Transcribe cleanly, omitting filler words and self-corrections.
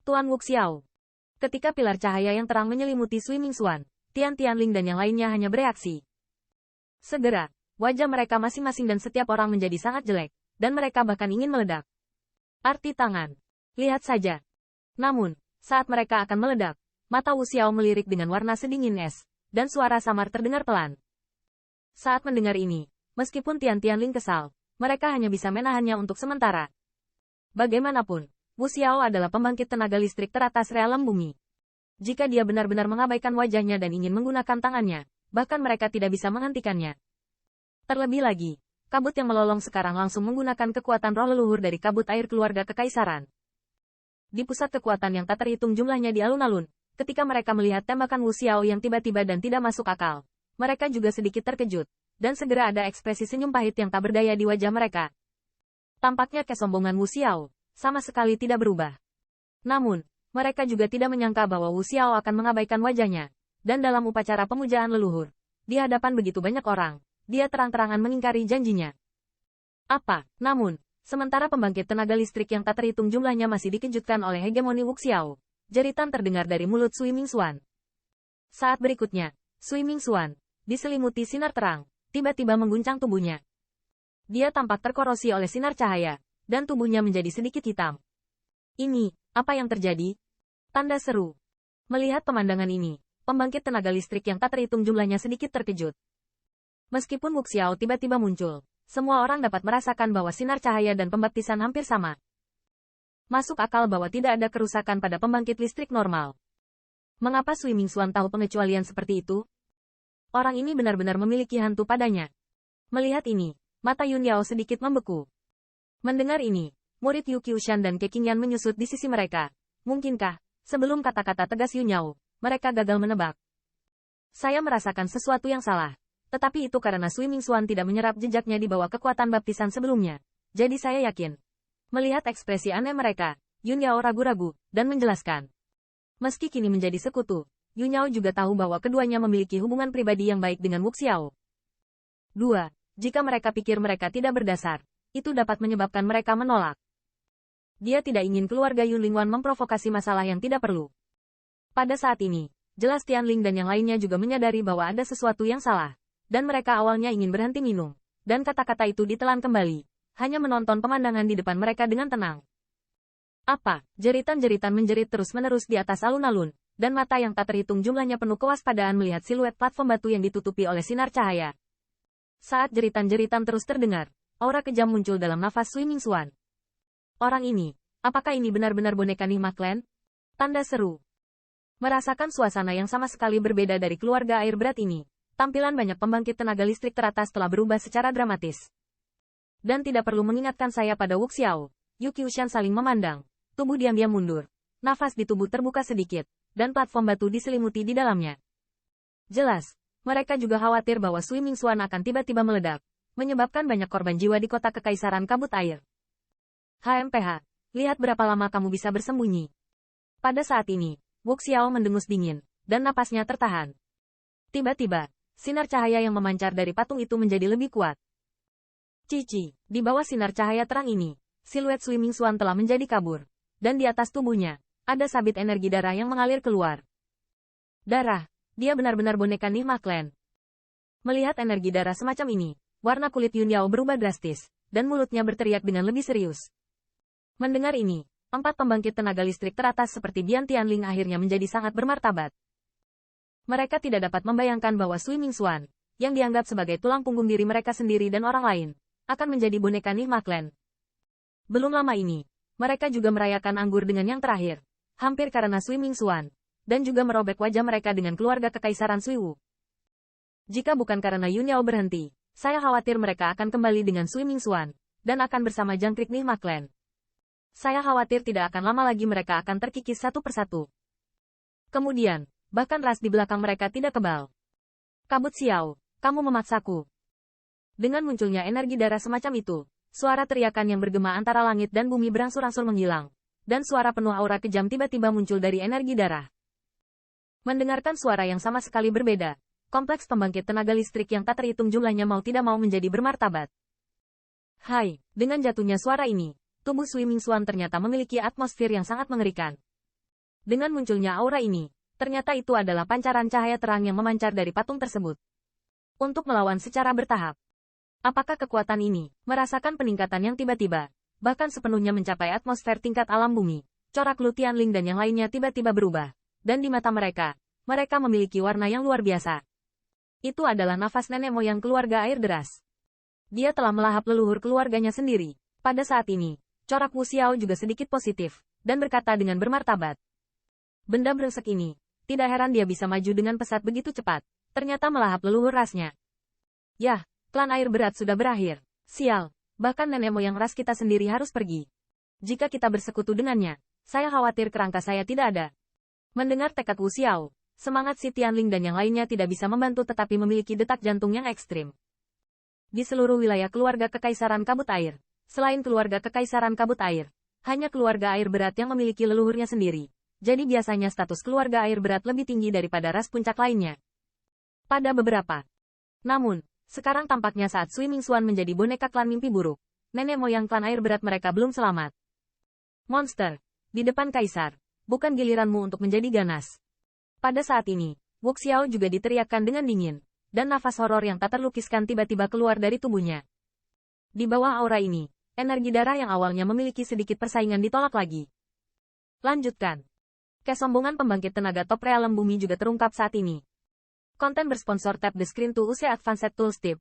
Tuan Wuxiao. Ketika pilar cahaya yang terang menyelimuti Sui Mingxuan, Tian Tianling dan yang lainnya hanya bereaksi. Segera, wajah mereka masing-masing dan setiap orang menjadi sangat jelek, dan mereka bahkan ingin meledak. Arti tangan. Lihat saja. Namun, saat mereka akan meledak, mata Wuxiao melirik dengan warna sedingin es, dan suara samar terdengar pelan. Saat mendengar ini, meskipun Tian Tianling kesal, mereka hanya bisa menahannya untuk sementara. Bagaimanapun, Wuxiao adalah pembangkit tenaga listrik teratas realem bumi. Jika dia benar-benar mengabaikan wajahnya dan ingin menggunakan tangannya, bahkan mereka tidak bisa menghentikannya. Terlebih lagi, kabut yang melolong sekarang langsung menggunakan kekuatan roh leluhur dari kabut air keluarga kekaisaran. Di pusat kekuatan yang tak terhitung jumlahnya di alun-alun, ketika mereka melihat tembakan Wuxiao yang tiba-tiba dan tidak masuk akal, mereka juga sedikit terkejut, dan segera ada ekspresi senyum pahit yang tak berdaya di wajah mereka. Tampaknya kesombongan Wuxiao sama sekali tidak berubah. Namun, mereka juga tidak menyangka bahwa Wuxiao akan mengabaikan wajahnya, dan dalam upacara pemujaan leluhur, di hadapan begitu banyak orang, dia terang-terangan mengingkari janjinya. Apa? Namun, sementara pembangkit tenaga listrik yang tak terhitung jumlahnya masih dikejutkan oleh hegemoni Wuxiao, jeritan terdengar dari mulut Sui Mingxuan. Saat berikutnya, Sui Mingxuan, diselimuti sinar terang, tiba-tiba mengguncang tubuhnya. Dia tampak terkorosi oleh sinar cahaya, dan tubuhnya menjadi sedikit hitam. Ini, apa yang terjadi? Tanda seru. Melihat pemandangan ini, pembangkit tenaga listrik yang tak terhitung jumlahnya sedikit terkejut. Meskipun Wuxiao tiba-tiba muncul, semua orang dapat merasakan bahwa sinar cahaya dan pembaptisan hampir sama. Masuk akal bahwa tidak ada kerusakan pada pembangkit listrik normal. Mengapa Sui Mingxuan tahu pengecualian seperti itu? Orang ini benar-benar memiliki hantu padanya. Melihat ini, mata Yun Yao sedikit membeku. Mendengar ini, murid Yu Qiushan dan Keqingyan menyusut di sisi mereka. Mungkinkah, sebelum kata-kata tegas Yun Yao, mereka gagal menebak? Saya merasakan sesuatu yang salah. Tetapi itu karena Sui Mingxuan tidak menyerap jejaknya di bawah kekuatan baptisan sebelumnya. Jadi saya yakin. Melihat ekspresi aneh mereka, Yun Yao ragu-ragu, dan menjelaskan. Meski kini menjadi sekutu, Yun Yao juga tahu bahwa keduanya memiliki hubungan pribadi yang baik dengan Wuxiao. 2. Jika mereka pikir mereka tidak berdasar, itu dapat menyebabkan mereka menolak. Dia tidak ingin keluarga Yun Lingwan memprovokasi masalah yang tidak perlu. Pada saat ini, jelas Tianling dan yang lainnya juga menyadari bahwa ada sesuatu yang salah, dan mereka awalnya ingin berhenti minum, dan kata-kata itu ditelan kembali, hanya menonton pemandangan di depan mereka dengan tenang. Apa? Jeritan-jeritan menjerit terus-menerus di atas alun-alun, dan mata yang tak terhitung jumlahnya penuh kewaspadaan melihat siluet platform batu yang ditutupi oleh sinar cahaya. Saat jeritan-jeritan terus terdengar, aura kejam muncul dalam nafas Sui Mingxuan. Orang ini, apakah ini benar-benar boneka Nihma Clan? Tanda seru. Merasakan suasana yang sama sekali berbeda dari keluarga air berat ini, tampilan banyak pembangkit tenaga listrik teratas telah berubah secara dramatis. Dan tidak perlu mengingatkan saya pada Wuxiao, Yu Qiushan saling memandang, tubuh diam-diam mundur, nafas di tubuh terbuka sedikit, dan platform batu diselimuti di dalamnya. Jelas, mereka juga khawatir bahwa Sui Mingxuan akan tiba-tiba meledak, menyebabkan banyak korban jiwa di kota kekaisaran kabut air. HMPH, lihat berapa lama kamu bisa bersembunyi. Pada saat ini, Wuxiao mendengus dingin, dan napasnya tertahan. Tiba-tiba, sinar cahaya yang memancar dari patung itu menjadi lebih kuat. Cici, di bawah sinar cahaya terang ini, siluet Sui Mingxuan telah menjadi kabur, dan di atas tubuhnya, ada sabit energi darah yang mengalir keluar. Darah, dia benar-benar boneka Nihma Clan. Melihat energi darah semacam ini, warna kulit Yun Yao berubah drastis, dan mulutnya berteriak dengan lebih serius. Mendengar ini, 4 pembangkit tenaga listrik teratas seperti Bian Tianling akhirnya menjadi sangat bermartabat. Mereka tidak dapat membayangkan bahwa Sui Mingxuan, yang dianggap sebagai tulang punggung diri mereka sendiri dan orang lain, akan menjadi boneka Nihma Clan. Belum lama ini, mereka juga merayakan anggur dengan yang terakhir, hampir karena Sui Mingxuan, dan juga merobek wajah mereka dengan keluarga kekaisaran Suiwu. Jika bukan karena Yun Yao berhenti, saya khawatir mereka akan kembali dengan Sui Mingxuan, dan akan bersama jangkrik Nihma Clan. Saya khawatir tidak akan lama lagi mereka akan terkikis satu persatu. Kemudian, bahkan ras di belakang mereka tidak kebal. Kabut Xiao, kamu memaksaku. Dengan munculnya energi darah semacam itu, suara teriakan yang bergema antara langit dan bumi berangsur-angsur menghilang, dan suara penuh aura kejam tiba-tiba muncul dari energi darah. Mendengarkan suara yang sama sekali berbeda, kompleks pembangkit tenaga listrik yang tak terhitung jumlahnya mau tidak mau menjadi bermartabat. Hai, dengan jatuhnya suara ini, tubuh Sui Mingxuan ternyata memiliki atmosfer yang sangat mengerikan. Dengan munculnya aura ini, ternyata itu adalah pancaran cahaya terang yang memancar dari patung tersebut. Untuk melawan secara bertahap. Apakah kekuatan ini merasakan peningkatan yang tiba-tiba, bahkan sepenuhnya mencapai atmosfer tingkat alam bumi? Corak Lu Tianling dan yang lainnya tiba-tiba berubah. Dan di mata mereka memiliki warna yang luar biasa. Itu adalah nafas nenek moyang keluarga air deras. Dia telah melahap leluhur keluarganya sendiri. Pada saat ini, corak Wu Xiao juga sedikit positif, dan berkata dengan bermartabat. Benda brengsek ini, tidak heran dia bisa maju dengan pesat begitu cepat, ternyata melahap leluhur rasnya. Yah, klan air berat sudah berakhir. Sial, bahkan nenek moyang ras kita sendiri harus pergi. Jika kita bersekutu dengannya, saya khawatir kerangka saya tidak ada. Mendengar tekad Wu Xiao, semangat si Tianling dan yang lainnya tidak bisa membantu tetapi memiliki detak jantung yang ekstrim. Di seluruh wilayah keluarga Kekaisaran Kabut Air, selain keluarga Kekaisaran Kabut Air, hanya keluarga air berat yang memiliki leluhurnya sendiri. Jadi biasanya status keluarga air berat lebih tinggi daripada ras puncak lainnya. Pada beberapa. Namun, sekarang tampaknya saat Sui Mingxuan menjadi boneka klan mimpi buruk, nenek moyang klan air berat mereka belum selamat. Monster, di depan kaisar, bukan giliranmu untuk menjadi ganas. Pada saat ini, Wu Xiao juga diteriakkan dengan dingin, dan nafas horor yang tak terlukiskan tiba-tiba keluar dari tubuhnya. Di bawah aura ini, energi darah yang awalnya memiliki sedikit persaingan ditolak lagi. Lanjutkan. Kesombongan pembangkit tenaga top realem bumi juga terungkap saat ini. Konten bersponsor tap the screen to use advanced tools tip.